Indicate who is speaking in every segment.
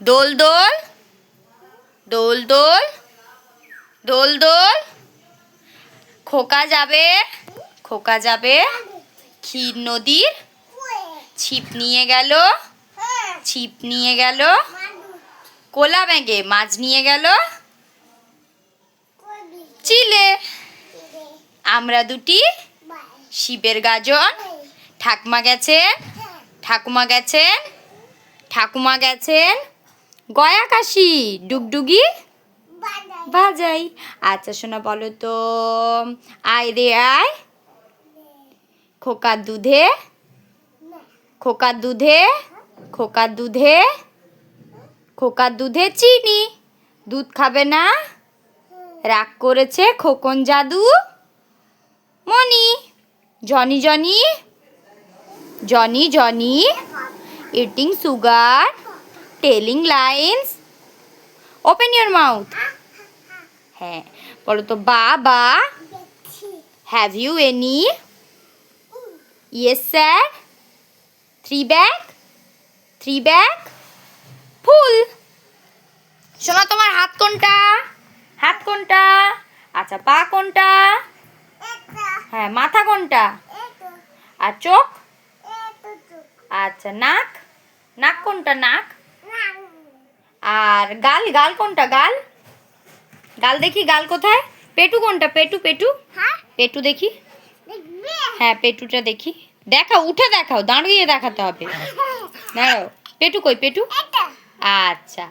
Speaker 1: দোল দোল দোল দোল দোল দোল। খোকা যাবে ক্ষীর নদীর ছিপ নিয়ে গেল কোলা ব্যাগে মাছ নিয়ে গেল চিলে। আমরা দুটি শিবের গাজন। ঠাকুমা গেছেন গয়া কাশি ডুগডুগি বাজাই। আচ্ছা শোনা বলো তো, আয় রে আয় খোকার দুধে চিনি। দুধ খাবে না, রাগ করেছে খোকন জাদু মনি। Johnny eating sugar, telling lines, open your mouth. হ্যাঁ বলো তো, বাবা have you any? Yes sir. 3 bag ফুল। শোনা তোমার হাত কোনটা? আচ্ছা পা কোনটা? হ্যাঁ মাথা কোনটা? আর চোখ? আচ্ছা নাক কোনটা? নাক। আর গাল কোনটা? গাল দেখি, গাল কোথায়? পেটু কোনটা? পেটু পেটু দেখি। হ্যাঁ পেটুটা দেখি। দেখাও, উঠে দেখাও, দাঁড়িয়ে দেখাতে হবে। দাঁড়াও, পেটু কই? পেটু। আচ্ছা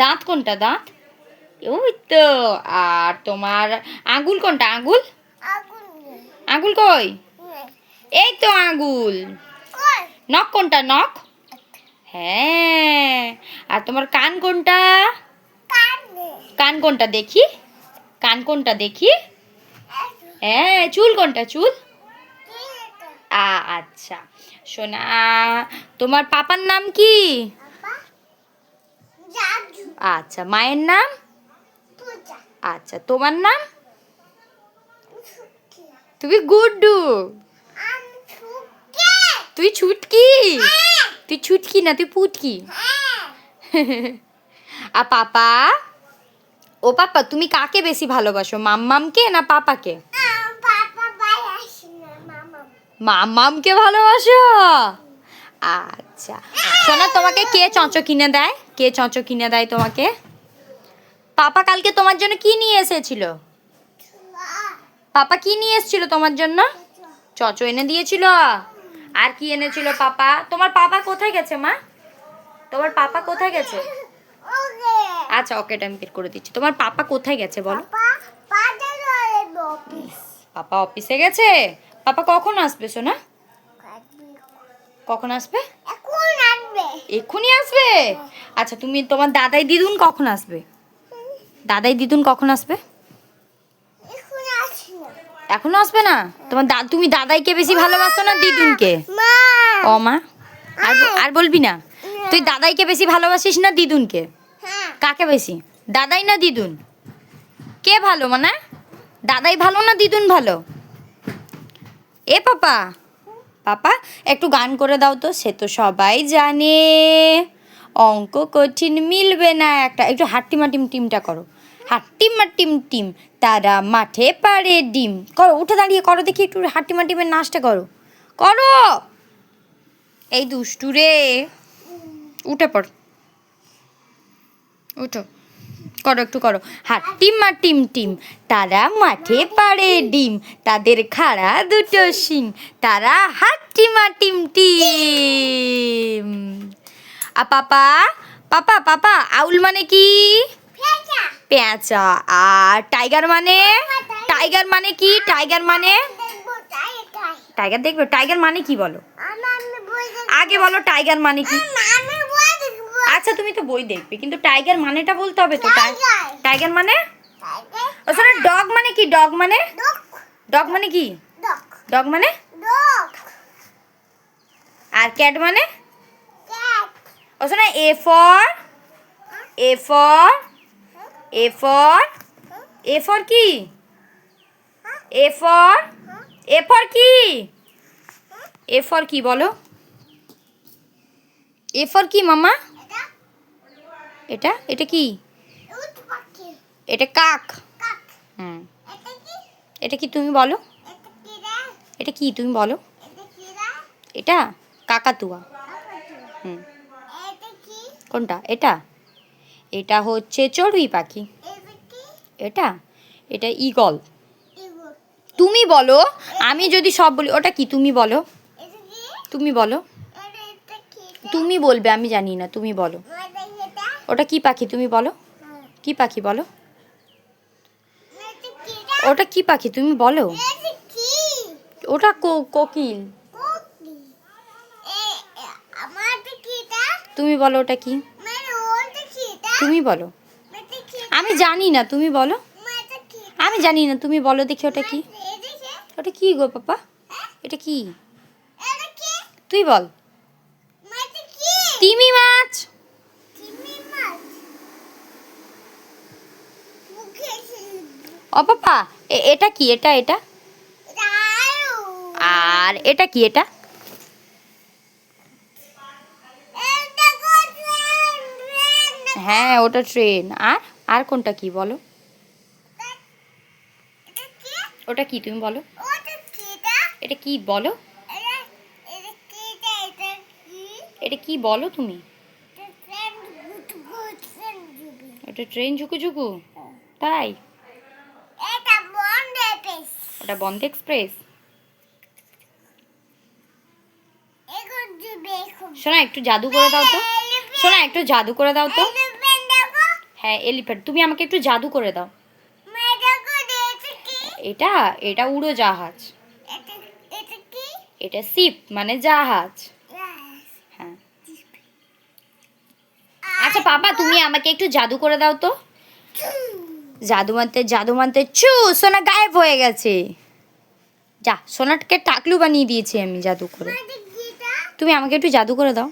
Speaker 1: দাঁত কোনটা? দাঁত ওই তো। আর তোমার আঙ্গুল কোনটা? আঙ্গুল কই? এই তো আঙ্গুল। নখ কোনটা? নখ। হ্যাঁ। আর তোমার কান কোনটা? কান কোনটা দেখি? হ্যাঁ। চুল কোনটা? চুল। আচ্ছা সোনা, তোমার পাপার নাম কি? আচ্ছা মায়ের নাম? আচ্ছা তোমার নাম? তুমি গুড্ডু। তুই ছুটকি? তুই ছুটকি না, তুই পুটকি। আর পাপা? ও পাপা, তুমি কাকে বেশি ভালোবাসো, মাম্মামকে না পাপাকে? মাম্মামকে ভালোবাসো। আচ্ছা শোনা, তোমাকে কে চঁচো কিনে দেয় তোমাকে? পাপা কালকে তোমার জন্য কি নিয়ে এসেছিল? পাপা কি নিয়ে এসেছিল তোমার জন্য? চঁচো এনে দিয়েছিল। আর কি এনেছিল পাপা? তোমার পাপা কোথায় গেছে মা? তোমার পাপা কোথায় গেছে? আচ্ছা ওকে টাইম বের করে দিচ্ছি। তোমার পাপা কোথায় গেছে বলো? পাপা অফিসে গেছে। পাপা কখন আসবে সোনা? কখন আসবে? এক্ষুনি আসবে। আচ্ছা তুমি, তোমার দাদাই দিদুন কখন আসবে? এখনো আসবে না? তুমি দাদাইকে বেশি ভালোবাসো না দিদুনকে? ও মা, আর বলবি না। তুই দাদাইকে বেশি ভালোবাসিস না দিদুনকে? কাকে বেশি, দাদাই না দিদুন? কে ভালো মানে? দাদাই ভালো না দিদুন ভালো? এ পাপা একটু গান করে দাও তো। সে তো সবাই জানে অঙ্ক কঠিন মিলবে না একটা। একটু হাট্টিমা টিম টিমটা করো। হাট্টিমা টিম টিম তারা মাঠে পাড়ে ডিম। করো, উঠে দাঁড়িয়ে করো দেখি, একটু হাট্টিমা টিমের নাচটা করো। এই দুষ্টু রে, উঠে পড়, উঠো, একটু করো। হাট্টিমা টিম টিম তারা মাঠে পাড়ে ডিম, তাদের খাড়া দুটো শিং, তারা হাট্টিমা টিম টিম। আর পাপা আউল মানে কি? পেঁচা। আর টাইগার মানে কি? টাইগার দেখবে। টাইগার মানে কি বলো? আগে বলো টাইগার মানে কি? আচ্ছা তুমি তো বই দেখবে, কিন্তু টাইগার মানেটা বলতে হবে তো। টাইগার মানে? ওখানে ডগ মানে কি? ডগ মানে কি? ডগ মানে? আর ক্যাট মানে? ওখানে এ ফর কি? এ ফর কি বলো? এ ফর কি মামা? এটা এটা কি? এটা কাক। হুম, এটা কি তুমি বলো? এটা কি তুমি বলো? এটা কাকাতুয়া। হুম, কোনটা? এটা এটা হচ্ছে চড়ুই পাখি। এটা এটা ঈগল। তুমি বলো, আমি যদি সব বলি ওটা কি তুমি বলো? তুমি বলো, তুমি বলবে, আমি জানি না, তুমি বলো। ওটা কি পাখি তুমি বলো? কি পাখি বলো? ওটা কি পাখি তুমি বলো? ওটা কোকিল। তুমি বলো ওটা কি? তুমি বলো। আমি জানি না, তুমি বলো। আমি জানি না, তুমি বলো দেখি ওটা কি? ওটা কি গো পাপা? এটা কি? তুই বল। তিমি মাছ। ও পাপা, এটা কি? এটা এটা আর এটা কি? এটা হ্যাঁ, ওটা ট্রেন। আর আর কোনটা কি বলো? ওটা কি তুমি বলো? এটা কি বলো? এটা কি বলো তুমি? এটা ট্রেন ঝুকুঝুকু? তাই? ওটা বন্ধ এক্সপ্রেস। শোনা, একটু জাদু করে দাও তো। শোনা, একটু জাদু করে দাও তো। হ্যাঁ, এলিফ্যান্ট। তুমি আমাকে একটু জাদু করে দাও। এটা এটা উড়োজাহাজ। এটা শিপ মানে জাহাজ। হ্যাঁ, আচ্ছা পাপা, তুমি আমাকে একটু জাদু করে দাও তো। জাদু মানতে চু, সোনা গায়েব হয়ে গেছে। যা, সোনাটাকে টাকলু বানিয়ে দিয়েছি আমি জাদু করে। তুমি আমাকে একটু জাদু করে দাও।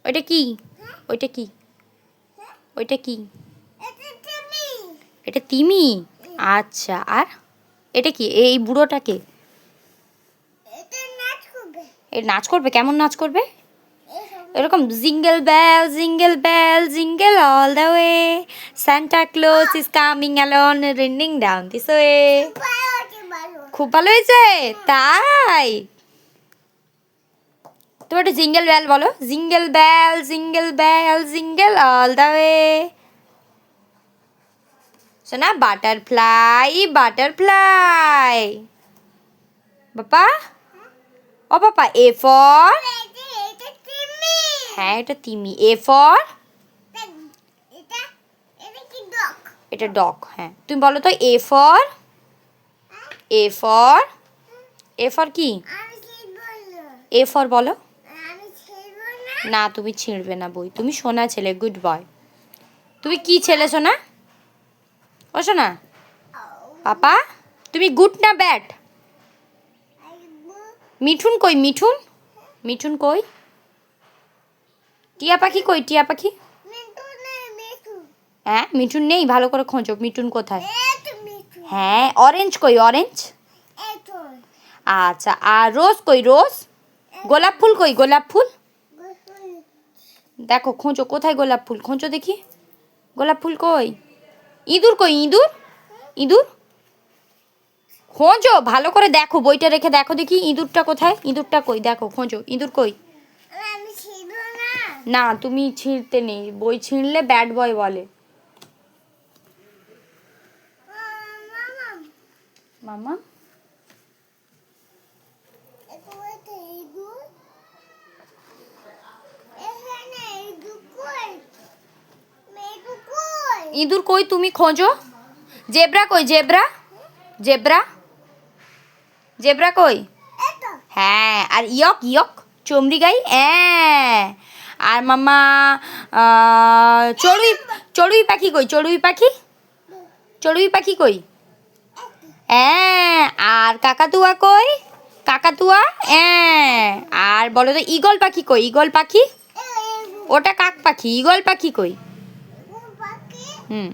Speaker 1: ওইটা কি? ওইটা কি? ওইটা কি? এটা তিমি। আচ্ছা, আর এটা কি? এই বুড়োটাকে এ নাচ করবে? কেমন নাচ করবে? এরকম jingle bell jingle all the way, Santa Claus is coming along running down this way. খুব ভালো হয়েছে তাই? তুমি একটা জিঙ্গেল বেল বলো। Jingle bell jingle all the way. শোনা, বাটারফ্লাই। বাপা, ও পাপা, এ ফর, হ্যাঁ এটা তিমি। এ ফর, এটা ডগ। হ্যাঁ, তুমি বলো তো A for. A for, A for কি? এ ফর বলো। না, তুমি ছিঁড়বে না বই। তুমি সোনা ছেলে, গুড বয়। তুমি কি ছেলে সোনা? ও সোনা পাপা, তুমি গুড না ব্যাড? মিঠুন কই? মিঠুন মিঠুন কই? টিয়া পাখি কই? টিয়া পাখি? হ্যাঁ, মিঠুন নেই, ভালো করে খোঁজো মিঠুন কোথায়। হ্যাঁ, অরেঞ্জ কই? অরেঞ্জ। আচ্ছা, আর রোজ কই? রোজ। গোলাপ ফুল কই? গোলাপ ফুল দেখো, খোঁজো কোথায় গোলাপ ফুল, খোঁজো দেখি গোলাপ ফুল কই। ইঁদুর কই? ইঁদুর। ইঁদুর খোঁজো, ভালো করে দেখো, বইটা রেখে দেখো দেখি ইঁদুরটা কোথায়। ইঁদুরটা কই দেখো, খোঁজো ইঁদুর কই। না, তুমি ছিঁড়তে নেই, বই ছিঁড়লে ব্যাড বয় বলে। মামা, ইঁদুর কই তুমি খোঁজো। জেব্রা কই? জেব্রা জেব্রা জেব্রা কই? হ্যাঁ, আর ইয়ক ইয়ক চমড়ি গাই। হ্যাঁ, আর মামা চড়ুই চড়ুই পাখি কই? চড়ুই পাখি। চড়ুই পাখি কই? হ্যাঁ, আর কাকাতুয়া কই? কাকাতুয়া। হ্যাঁ, আর বলো তো ঈগল পাখি কই? ঈগল পাখি। ওটা কাক পাখি। ঈগল পাখি কই? হুম,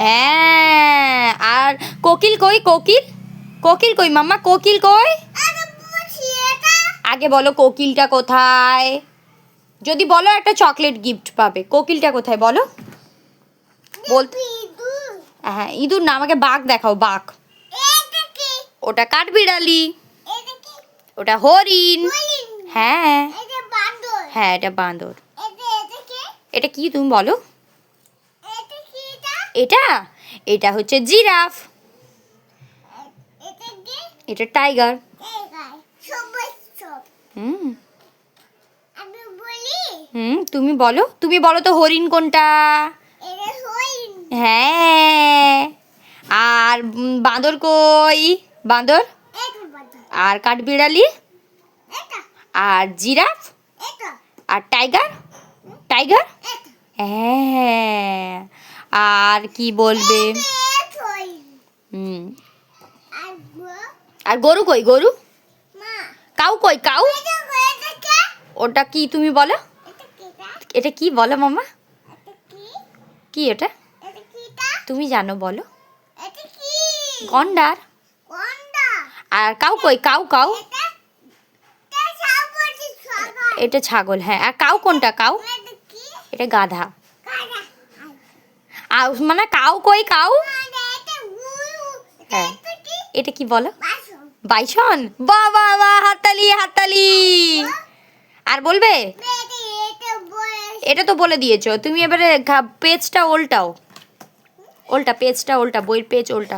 Speaker 1: হ্যাঁ, আর কোকিল কই? কোকিল কোকিল কই মাম্মা? কোকিল কই? আগে বলো কোকিলটা কোথায়? যদি বলো একটা চকলেট গিফট পাবে। কোকিলটা কোথায় বলো? বলতে হ্যাঁ, ইঁদুর না, আমাকে বাঘ দেখাও, বাঘ। ওটা কাঠবিড়ালি, ওটা হরিণ। হ্যাঁ হ্যাঁ, এটা বাঁদর। এটা কি তুমি বলো? এটা এটা হচ্ছে জিরাফ। এটা টাইগার। হুম হুম, তুমি বলো, তুমি বলো তো হরিণ কোনটা? হ্যাঁ, আর বাঁদর কই? বাঁদর। আর কাঠবিড়ালি। আর জিরাফ। আর টাইগার। টাইগার। হ্যাঁ, আর কি বলবে? হুম, আর গরু কই? গরু। কাউ কই? কাউ। ওটা কি তুমি বলো? এটা কি বলো মামা? কি এটা? তুমি জানো, বলো। গন্ডার। আর কাউ কই? কাউ। কাউ। এটা ছাগল। হ্যাঁ, আর কাউ কোনটা? কাউ। এটা গাধা। আর মানে কাউ কই? কাউ। হ্যাঁ, এটা কি বলো? বাইসন। বাহ বাহ বাহ, হাততালি হাততালি। আর বলবে? এটা তো বলে দিয়েছো তুমি, এবারে পেজটা উল্টাও। উল্টা পেজটা, উল্টা বইয়ের পেজ উল্টা।